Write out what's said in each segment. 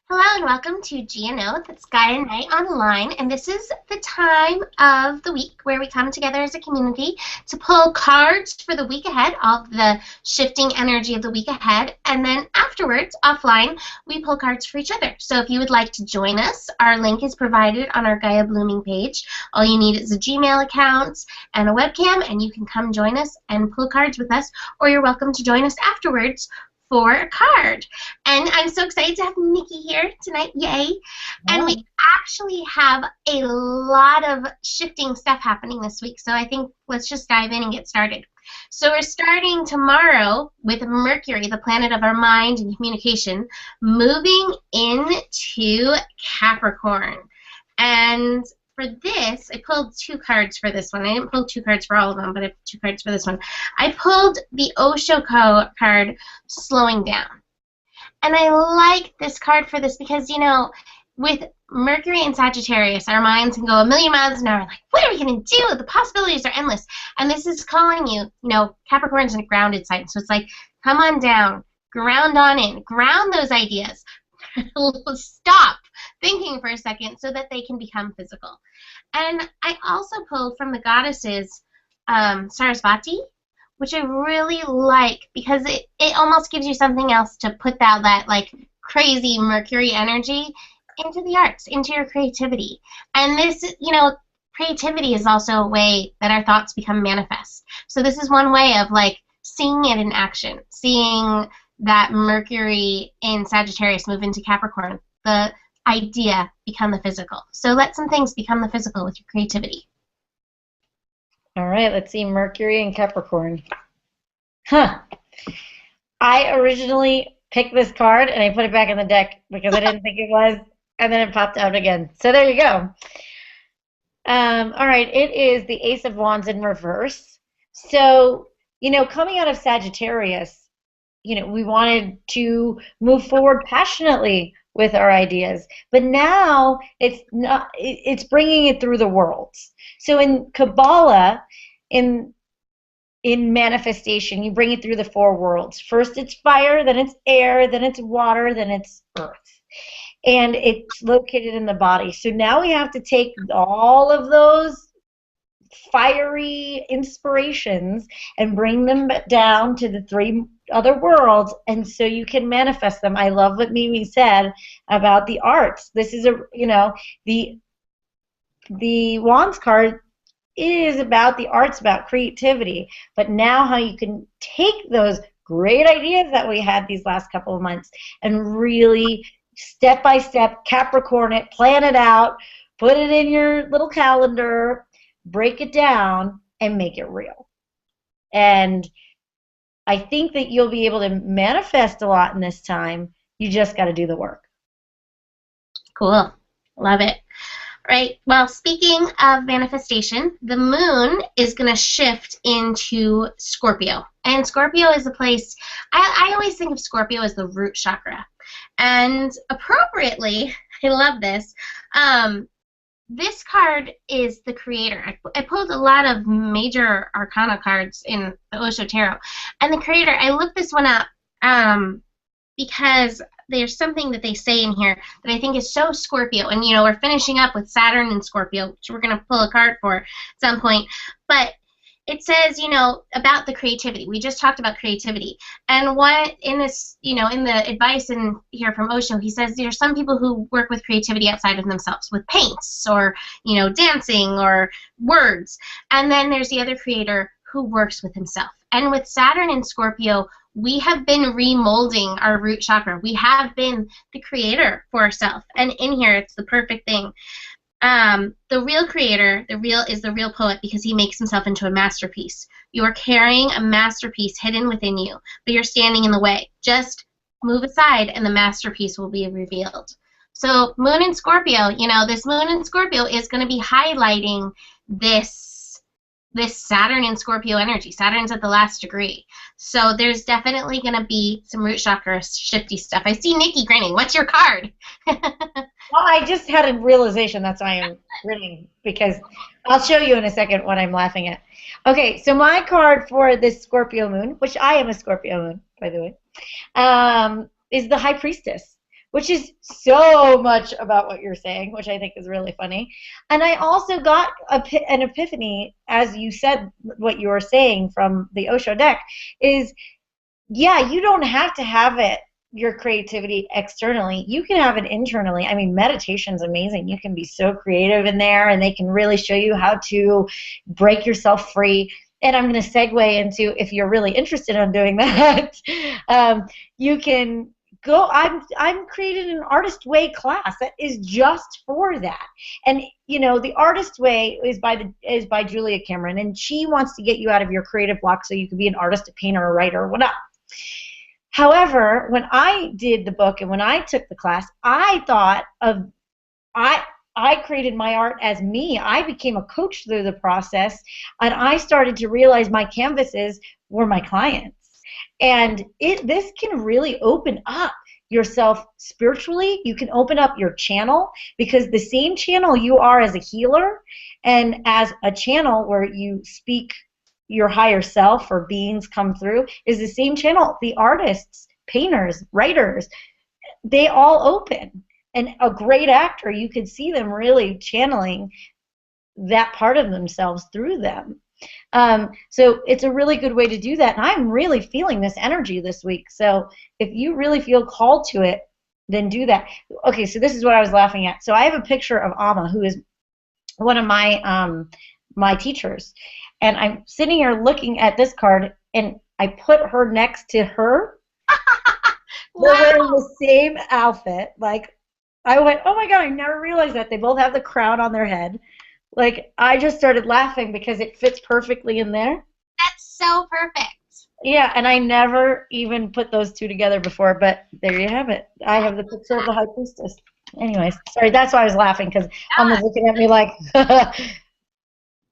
Hello and welcome to GNO, that's Guy and Night Online, and this is the time of the week where we come together as a community to pull cards for the week ahead, all of the shifting energy of the week ahead, and then afterwards, offline, we pull cards for each other. So if you would like to join us, our link is provided on our Gaia Blooming page. All you need is a Gmail account and a webcam, and you can come join us and pull cards with us, or you're welcome to join us afterwards for a card. And I'm so excited to have Nikki here tonight, yay. And we actually have a lot of shifting stuff happening this week, so I think let's just dive in and get started. So we're starting tomorrow with Mercury, the planet of our mind and communication, moving into Capricorn. And for this, I pulled two cards for this one. I didn't pull two cards for all of them, but I pulled two cards for this one. I pulled the Osho card, Slowing Down. And I like this card for this because, you know, with Mercury and Sagittarius, our minds can go a million miles an hour. Like, what are we going to do? The possibilities are endless. And this is calling you, you know, Capricorn's in a grounded sign. So it's like, come on down, ground on in, ground those ideas. Stop thinking for a second so that they can become physical. And I also pulled from the goddesses Sarasvati, which I really like because it almost gives you something else to put that like crazy Mercury energy into the arts, into your creativity. And this, you know, creativity is also a way that our thoughts become manifest. So this is one way of like seeing it in action, seeing that Mercury in Sagittarius move into Capricorn, the idea become the physical. So let some things become the physical with your creativity. All right, let's see, Mercury and Capricorn. Huh. I originally picked this card and I put it back in the deck because I didn't think it was, and then it popped out again. So there you go. All right, it is the Ace of Wands in reverse. So, you know, coming out of Sagittarius, you know, we wanted to move forward passionately with our ideas, but now it's bringing it through the worlds. So in Kabbalah, in manifestation, you bring it through the four worlds. First it's fire, then it's air, then it's water, then it's earth. And it's located in the body. So now we have to take all of those fiery inspirations and bring them down to the three other worlds, and so you can manifest them. I love what Mimi said about the arts. This is you know, the Wands card is about the arts, about creativity, but now how you can take those great ideas that we had these last couple of months and really step by step Capricorn it, plan it out, put it in your little calendar, break it down, and make it real. And I think that you'll be able to manifest a lot in this time. You just got to do the work. Cool. Love it. Right. Well, speaking of manifestation, the moon is going to shift into Scorpio. And Scorpio is a place, I always think of Scorpio as the root chakra. And appropriately, I love this, this card is the creator. I pulled a lot of major arcana cards in the Osho Tarot. And the creator, I looked this one up because there's something that they say in here that I think is so Scorpio. And, you know, we're finishing up with Saturn and Scorpio, which we're going to pull a card for at some point. But it says, you know, about the creativity. We just talked about creativity. And what in this, you know, in the advice in here from Osho, he says there's some people who work with creativity outside of themselves, with paints or, you know, dancing or words. And then there's the other creator who works with himself. And with Saturn and Scorpio, we have been remolding our root chakra. We have been the creator for ourselves. And in here, it's the perfect thing. The real creator, is the real poet because he makes himself into a masterpiece. You are carrying a masterpiece hidden within you, but you're standing in the way. Just move aside and the masterpiece will be revealed. So Moon in Scorpio, you know, this Moon in Scorpio is going to be highlighting this Saturn in Scorpio energy. Saturn's at the last degree. So there's definitely going to be some root chakra shifty stuff. I see Nikki grinning. What's your card? Well, I just had a realization. That's why I'm grinning, because I'll show you in a second what I'm laughing at. Okay, so my card for this Scorpio moon, which I am a Scorpio moon, by the way, is the High Priestess, which is so much about what you're saying, which I think is really funny. And I also got an epiphany, as you said, what you were saying from the Osho deck, is, yeah, you don't have to have it, your creativity, externally. You can have it internally. I mean, meditation's amazing. You can be so creative in there, and they can really show you how to break yourself free. And I'm going to segue into, if you're really interested in doing that, you can go. I'm created an Artist Way class that is just for that. And you know, the Artist Way is by Julia Cameron, and she wants to get you out of your creative block so you can be an artist, a painter, a writer, or whatnot. However, when I did the book and when I took the class, I thought of I created my art as me. I became a coach through the process, and I started to realize my canvases were my clients. And this can really open up yourself spiritually. You can open up your channel, because the same channel you are as a healer and as a channel where you speak your higher self or beings come through is the same channel the artists, painters, writers, they all open. And a great actor, you could see them really channeling that part of themselves through them. So it's a really good way to do that. And I'm really feeling this energy this week. So if you really feel called to it, then do that. Okay, so this is what I was laughing at. So I have a picture of Amma, who is one of my teachers. And I'm sitting here looking at this card, and I put her next to her. Wow. They're wearing the same outfit. Like, I went, oh my God, I never realized that. They both have the crown on their head. Like, I just started laughing because it fits perfectly in there. That's so perfect. Yeah, and I never even put those two together before, but there you have it. I have the picture of the High Priestess. Anyways, sorry, that's why I was laughing, because Alma's looking at me like,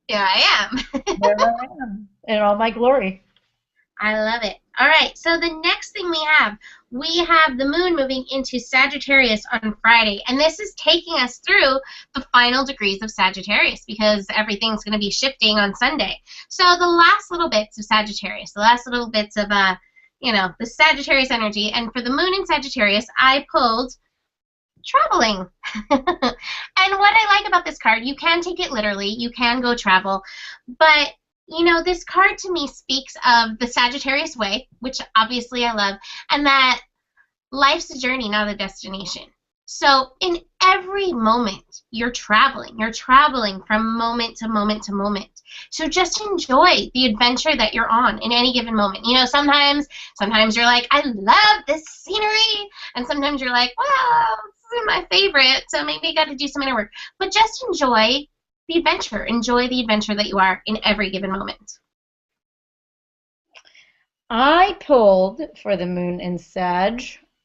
here I am. there I am, in all my glory. I love it. All right, so the next thing we have the moon moving into Sagittarius on Friday, and this is taking us through the final degrees of Sagittarius, because everything's going to be shifting on Sunday. So the last little bits of Sagittarius, the last little bits of, the Sagittarius energy, and for the moon in Sagittarius, I pulled traveling. And what I like about this card, you can take it literally, you can go travel, but this card to me speaks of the Sagittarius way, which obviously I love, and that life's a journey, not a destination. So in every moment, you're traveling from moment to moment to moment. So just enjoy the adventure that you're on in any given moment. Sometimes you're like, I love this scenery, and sometimes you're like, well, this isn't my favorite, so maybe I got to do some inner work. But just enjoy the adventure. Enjoy the adventure that you are in every given moment. I pulled for the moon in Sag.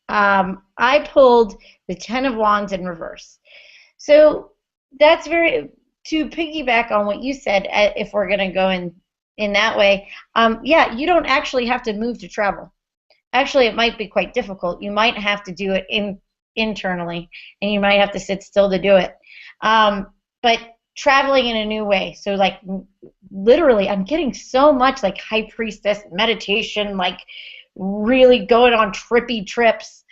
I pulled the Ten of Wands in reverse. So that's to piggyback on what you said, if we're going to go in that way, yeah, you don't actually have to move to travel. Actually, it might be quite difficult. You might have to do it internally, and you might have to sit still to do it. But traveling in a new way. So like literally, I'm getting so much like High Priestess meditation, like really going on trippy trips.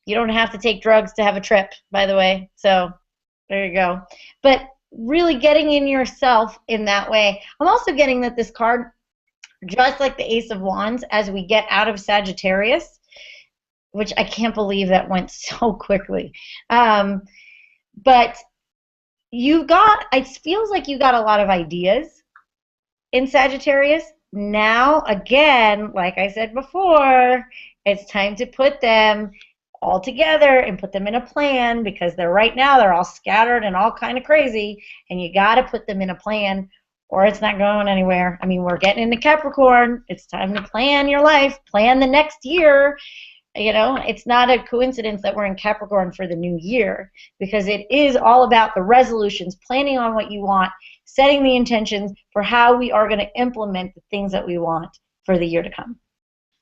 You don't have to take drugs to have a trip, by the way. So there you go. But really getting in yourself in that way. I'm also getting that this card, just like the Ace of Wands, as we get out of Sagittarius, which I can't believe that went so quickly. But it feels like you got a lot of ideas in Sagittarius. Now, again, like I said before, it's time to put them all together and put them in a plan, because right now they're all scattered and all kind of crazy, and you got to put them in a plan or it's not going anywhere. I mean, we're getting into Capricorn. It's time to plan your life, plan the next year. It's not a coincidence that we're in Capricorn for the new year, because it is all about the resolutions, planning on what you want, setting the intentions for how we are going to implement the things that we want for the year to come.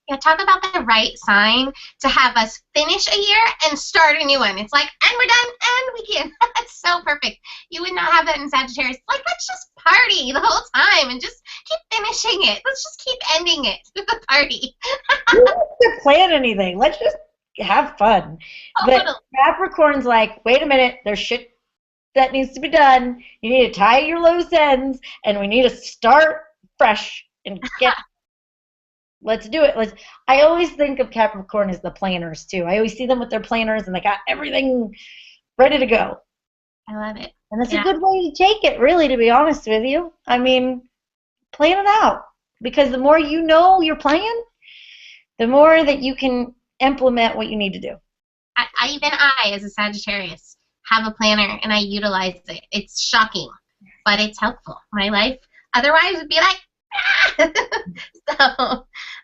Yeah, talk about the right sign to have us finish a year and start a new one. It's like, and we're done, and we can. That's so perfect. You would not have that in Sagittarius. Like, let's just party the whole time and just keep finishing it. Let's just keep ending it with the party. We don't have to plan anything. Let's just have fun. Oh, But totally. Capricorn's like, wait a minute, there's shit that needs to be done. You need to tie your loose ends, and we need to start fresh and let's do it. I always think of Capricorn as the planners too. I always see them with their planners, and they got everything ready to go. I love it. And it's a Yeah. good way to take it, really, to be honest with you. I mean, plan it out. Because the more you know your plan, the more that you can implement what you need to do. Even I, as a Sagittarius, have a planner and I utilize it. It's shocking, but it's helpful. My life otherwise would be like, ah! So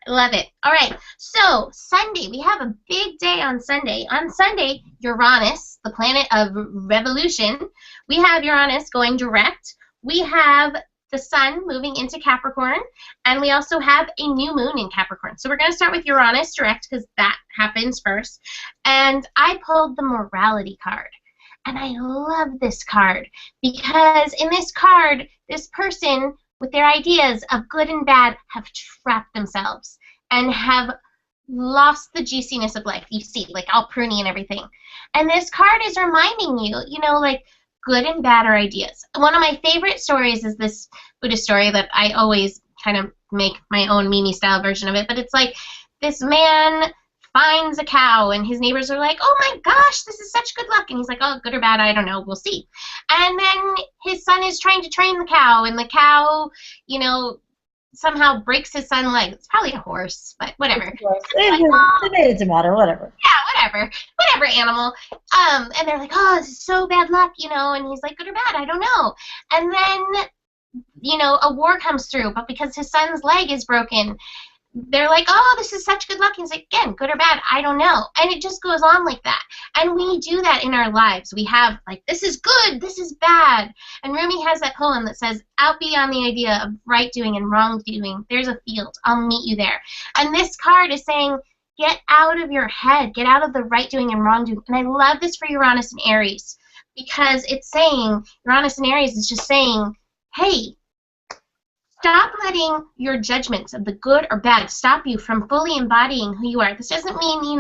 I love it. All right. So Sunday, we have a big day on Sunday. On Sunday, Uranus, the planet of revolution, we have Uranus going direct. We have the sun moving into Capricorn, and we also have a new moon in Capricorn. So we're going to start with Uranus direct because that happens first. And I pulled the morality card. And I love this card because in this card, this person with their ideas of good and bad have trapped themselves and have lost the juiciness of life. You see, like all pruny and everything. And this card is reminding you, like good and bad are ideas. One of my favorite stories is this Buddhist story that I always kind of make my own Mimi style version of it, but it's like this man finds a cow and his neighbors are like, oh my gosh, this is such good luck. And he's like, oh, good or bad, I don't know, we'll see. And then his son is trying to train the cow, and the cow, somehow breaks his son's leg. It's probably a horse, but whatever. It doesn't matter, whatever. Yeah, whatever animal. And they're like, oh, this is so bad luck, and he's like, good or bad, I don't know. And then, a war comes through, but because his son's leg is broken, they're like, oh, this is such good luck. He's like, again, good or bad, I don't know. And it just goes on like that. And we do that in our lives. We have, like, this is good, this is bad. And Rumi has that poem that says, out beyond the idea of right doing and wrong doing, there's a field. I'll meet you there. And this card is saying, get out of your head. Get out of the right doing and wrong doing. And I love this for Uranus and Aries because it's saying, Uranus and Aries is just saying, hey, stop letting your judgments of the good or bad stop you from fully embodying who you are. This doesn't mean,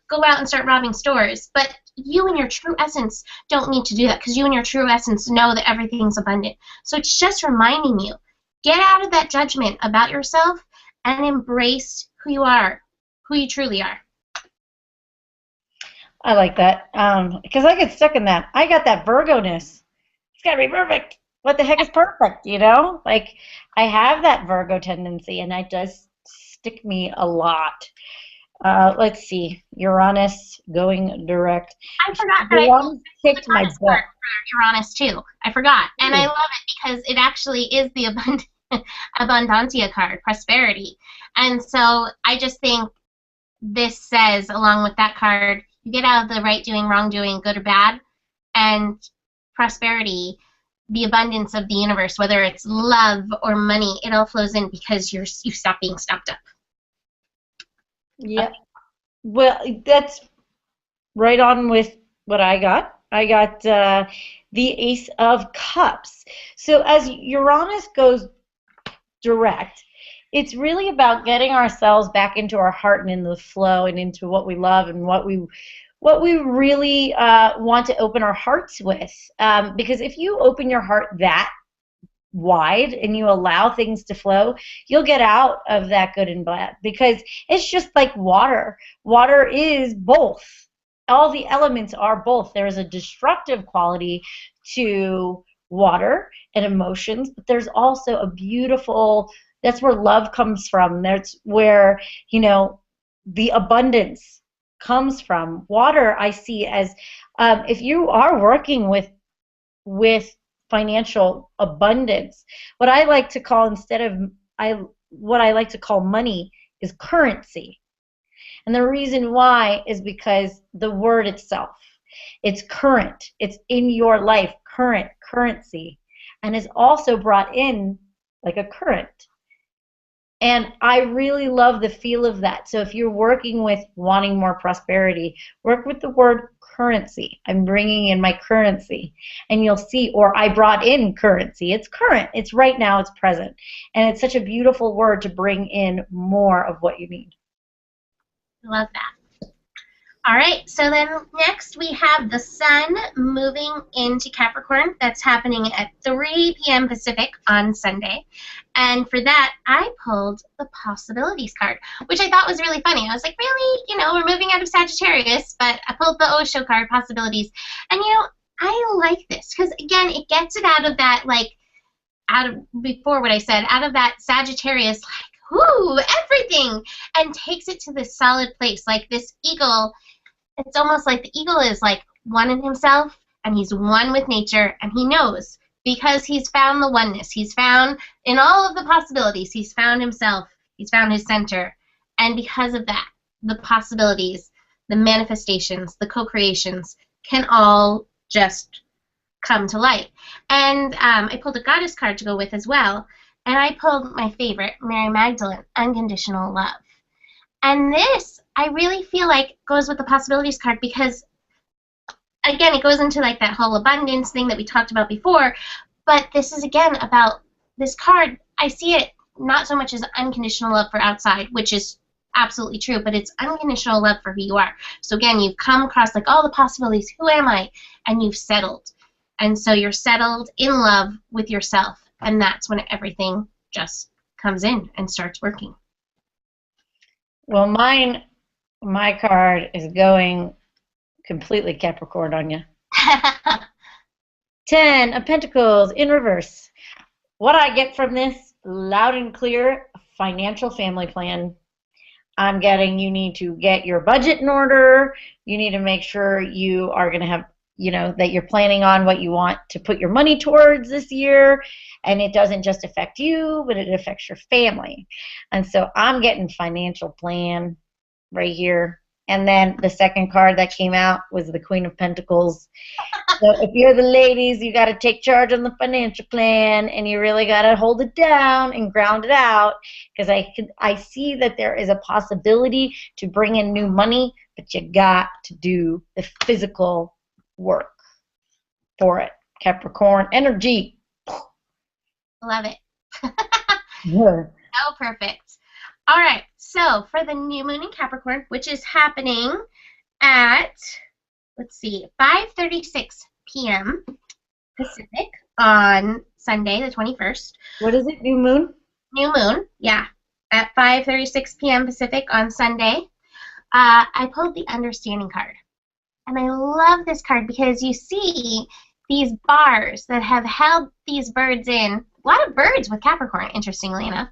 go out and start robbing stores, but you in your true essence don't need to do that because you in your true essence know that everything's abundant. So it's just reminding you, get out of that judgment about yourself and embrace who you are, who you truly are. I like that because I get stuck in that. I got that Virgo-ness. It's got to be perfect. What the heck is perfect, Like, I have that Virgo tendency, and it does stick me a lot. Let's see. Uranus going direct. I forgot that Uranus kicked my butt. For Uranus, too. I forgot. And I love it because it actually is the Abundantia card, prosperity. And so I just think this says, along with that card, you get out of the right doing, wrong doing, good or bad, and prosperity, the abundance of the universe, whether it's love or money, it all flows in because you stop being stopped up. Yeah. Well, that's right on with what I got. I got the Ace of Cups. So as Uranus goes direct, it's really about getting ourselves back into our heart and into the flow and into what we love and what we really want to open our hearts with. Because if you open your heart that wide and you allow things to flow, you'll get out of that good and bad. Because it's just like water. Water is both. All the elements are both. There is a destructive quality to water and emotions, but there's also a beautiful, that's where love comes from. That's where, the abundance comes from. Water I see as if you are working with financial abundance, what I like to call what I like to call money is currency. And the reason why is because the word itself, it's current, it's in your life, current, currency, and is also brought in like a current. And I really love the feel of that. So if you're working with wanting more prosperity, work with the word currency. I'm bringing in my currency. And you'll see, or I brought in currency. It's current. It's right now. It's present. And it's such a beautiful word to bring in more of what you need. Love that. All right, so then next we have the sun moving into Capricorn. That's happening at 3 p.m. Pacific on Sunday. And for that, I pulled the possibilities card, which I thought was really funny. I was like, really? We're moving out of Sagittarius, but I pulled the Osho card, possibilities. And I like this because, again, it gets it out of that, like, before what I said, out of that Sagittarius, like, whoo, everything, and takes it to this solid place, like this eagle. It's almost like the eagle is like one in himself, and he's one with nature, and he knows because he's found the oneness. He's found in all of the possibilities, he's found himself, he's found his center. And because of that, the possibilities, the manifestations, the co-creations can all just come to light. And I pulled a goddess card to go with as well, and I pulled my favorite, Mary Magdalene, Unconditional Love. And this, I really feel like, goes with the possibilities card because, again, it goes into like that whole abundance thing that we talked about before. But this is, again, about this card. I see it not so much as unconditional love for outside, which is absolutely true, but it's unconditional love for who you are. So, again, you've come across like all the possibilities. Who am I? And you've settled. And so you're settled in love with yourself. And that's when everything just comes in and starts working. Well, my card is going completely Capricorn on you. 10 of Pentacles in reverse. What I get from this, loud and clear, financial family plan. I'm getting you need to get your budget in order. You need to make sure you are going to have, that you're planning on what you want to put your money towards this year. And it doesn't just affect you, but it affects your family. And so I'm getting financial plan right here. And then the second card that came out was the Queen of Pentacles. So if you're the ladies, you got to take charge on the financial plan, and you really got to hold it down and ground it out, because I see that there is a possibility to bring in new money, but you got to do the physical work for it. Capricorn energy. Love it. Yeah. So perfect. All right, so for the new moon in Capricorn, which is happening at, let's see, 5:36 p.m. Pacific on Sunday, the 21st. What is it, new moon? New moon, yeah, at 5:36 p.m. Pacific on Sunday. I pulled the understanding card. And I love this card because you see these bars that have held these birds in. A lot of birds with Capricorn, interestingly enough.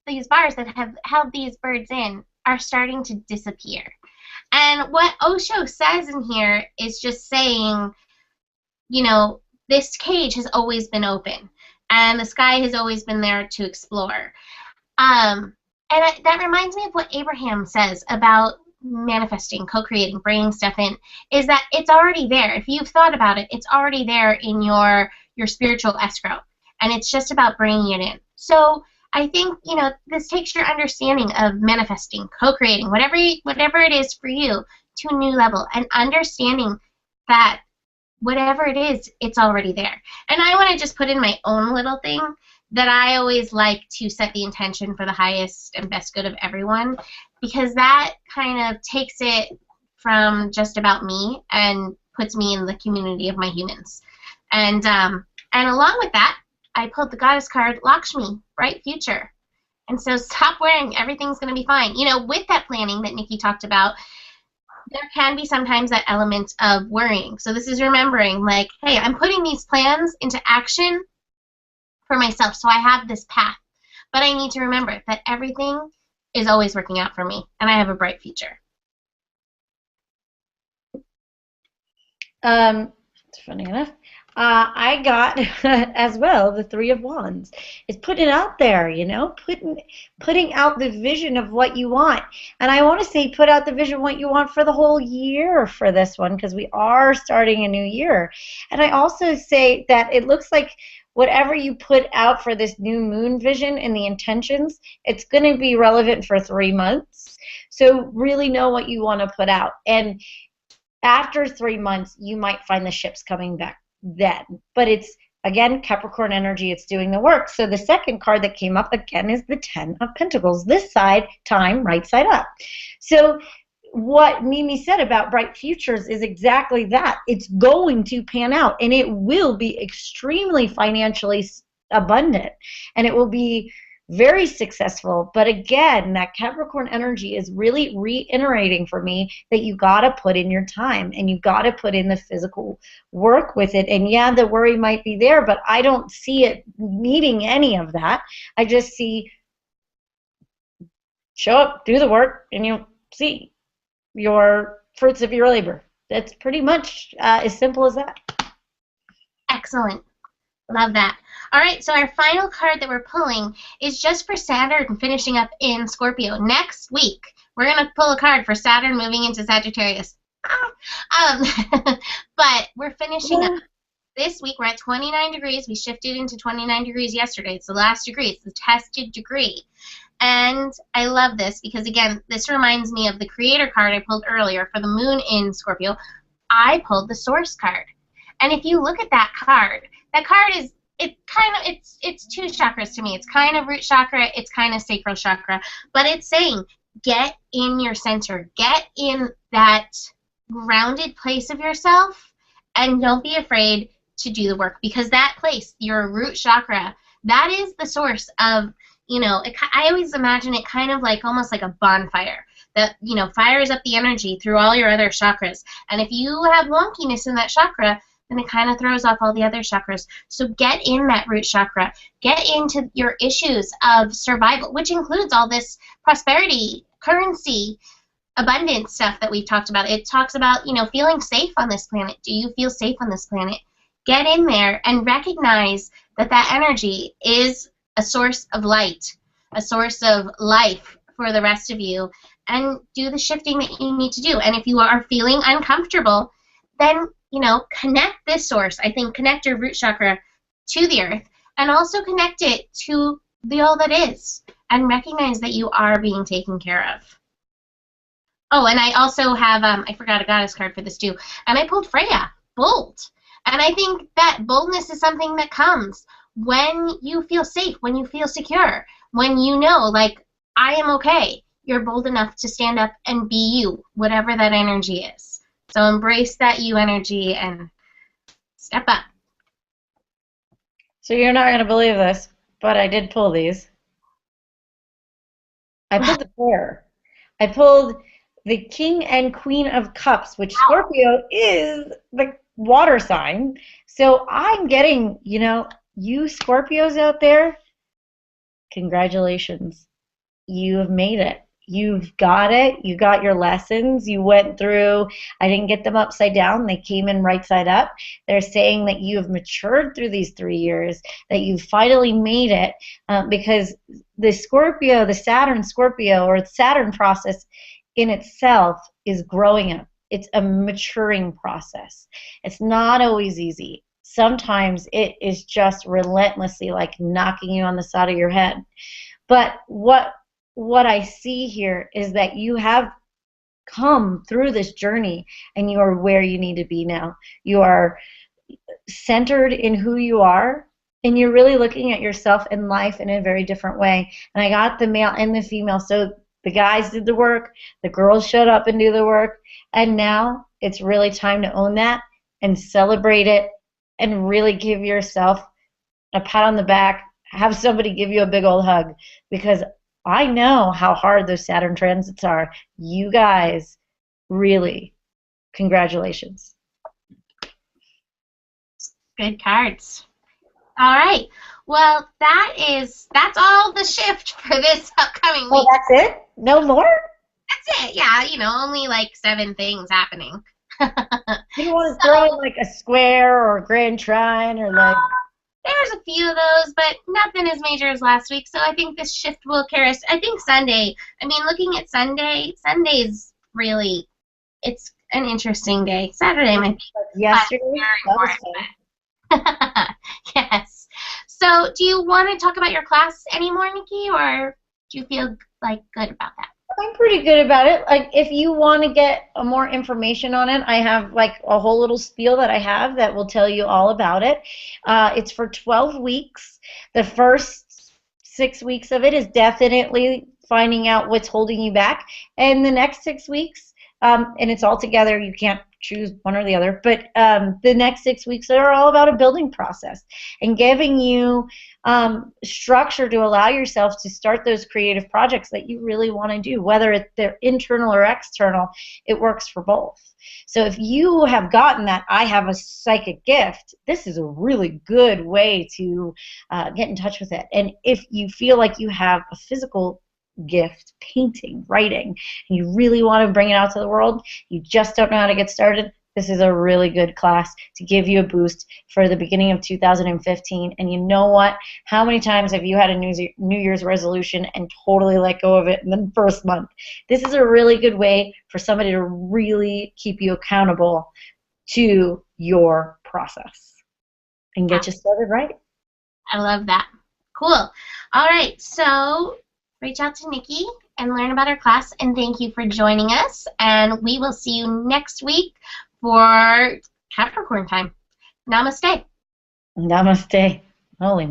These bars that have held these birds in are starting to disappear. And what Osho says in here is just saying, this cage has always been open, and the sky has always been there to explore. That reminds me of what Abraham says about manifesting, co-creating, bringing stuff in, is that it's already there. If you've thought about it, it's already there in your spiritual escrow, and it's just about bringing it in. So I think, this takes your understanding of manifesting, co-creating, whatever it is for you, to a new level, and understanding that whatever it is, it's already there. And I want to just put in my own little thing that I always like to set the intention for the highest and best good of everyone, because that kind of takes it from just about me and puts me in the community of my humans. And along with that, I pulled the goddess card, Lakshmi, bright future. And so stop worrying, everything's going to be fine. With that planning that Nikki talked about, there can be sometimes that element of worrying. So this is remembering, like, hey, I'm putting these plans into action for myself, so I have this path. But I need to remember that everything is always working out for me, and I have a bright future. It's funny enough. I got as well the Three of Wands. It's putting it out there, putting out the vision of what you want. And I want to say put out the vision of what you want for the whole year for this one, because we are starting a new year. And I also say that it looks like whatever you put out for this new moon vision and the intentions, it's going to be relevant for 3 months. So really know what you want to put out. And after 3 months, you might find the ships coming back then. But it's, again, Capricorn energy, it's doing the work. So the second card that came up again is the 10 of Pentacles. This side, time, right side up. So what Mimi said about bright futures is exactly that. It's going to pan out, and it will be extremely financially abundant, and it will be very successful. But again, that Capricorn energy is really reiterating for me that you got to put in your time, and you got to put in the physical work with it. And yeah, the worry might be there, but I don't see it needing any of that. I just see show up, do the work, and you'll see your fruits of your labor. That's pretty much as simple as that. Excellent. Love that. All right, so our final card that we're pulling is just for Saturn finishing up in Scorpio. Next week, we're going to pull a card for Saturn moving into Sagittarius. But we're finishing up. This week, we're at 29 degrees. We shifted into 29 degrees yesterday. It's the last degree. It's the tested degree. And I love this because, again, this reminds me of the Creator card I pulled earlier for the moon in Scorpio. I pulled the Source card. And if you look at that card is, it's two chakras to me. It's kind of root chakra, it's kind of sacral chakra. But it's saying, get in your center. Get in that grounded place of yourself, and don't be afraid to do the work, because that place, your root chakra, that is the source of, I always imagine it kind of like almost like a bonfire that, fires up the energy through all your other chakras. And if you have wonkiness in that chakra, then it kind of throws off all the other chakras. So get in that root chakra. Get into your issues of survival, which includes all this prosperity, currency, abundance stuff that we've talked about. It talks about, feeling safe on this planet. Do you feel safe on this planet? Get in there and recognize that that energy is a source of light, a source of life for the rest of you, and do the shifting that you need to do. And if you are feeling uncomfortable, then, connect this source. I think connect your root chakra to the earth, and also connect it to the all that is, and recognize that you are being taken care of. Oh, and I also have, I forgot a goddess card for this too, and I pulled Freya, bold. And I think that boldness is something that comes when you feel safe, when you feel secure, when you know, like, I am okay. You're bold enough to stand up and be you, whatever that energy is. So embrace that you energy and step up. So you're not going to believe this, but I did pull these. I pulled the pair. I pulled the King and Queen of Cups, which Scorpio is the water sign. So I'm getting, you Scorpios out there, congratulations. You have made it. You've got it. You got your lessons. You went through. I didn't get them upside down. They came in right side up. They're saying that you have matured through these 3 years, that you finally made it, because the Scorpio, the Saturn Scorpio, or the Saturn process in itself is growing up. It's a maturing process. It's not always easy. Sometimes it is just relentlessly like knocking you on the side of your head. But what I see here is that you have come through this journey, and you are where you need to be now. You are centered in who you are, and you're really looking at yourself and life in a very different way. And I got the male and the female. So the guys did the work, the girls showed up and do the work, and now it's really time to own that and celebrate it and really give yourself a pat on the back, have somebody give you a big old hug, because I know how hard those Saturn transits are. You guys, really, congratulations. Good cards. All right. Well, that's all the shift for this upcoming week. Oh, that's it? No more? That's it. Yeah, only like 7 things happening. You don't want to throw in like a square or a grand trine or like... There's a few of those, but nothing as major as last week, so I think this shift will carry us. I think Sunday, looking at Sunday's really, it's an interesting day. Saturday might be yesterday. Yes. So do you want to talk about your class anymore, Nikki, or do you feel like good about that? I'm pretty good about it. Like, if you want to get more information on it, I have like a whole little spiel that I have that will tell you all about it. It's for 12 weeks. The first 6 weeks of it is definitely finding out what's holding you back, and the next 6 weeks and it's all together. You can't choose one or the other. But the next 6 weeks are all about a building process and giving you structure to allow yourself to start those creative projects that you really want to do, whether they're internal or external. It works for both. So if you have gotten that I have a psychic gift, this is a really good way to get in touch with it. And if you feel like you have a physical gift, painting, writing, and you really want to bring it out to the world, you just don't know how to get started, this is a really good class to give you a boost for the beginning of 2015. And you know what? How many times have you had a New Year's resolution and totally let go of it in the first month? This is a really good way for somebody to really keep you accountable to your process and get you started right. I love that. Cool. All right, so reach out to Nikki and learn about our class, and thank you for joining us, and we will see you next week for Capricorn time. Namaste. Namaste. Holy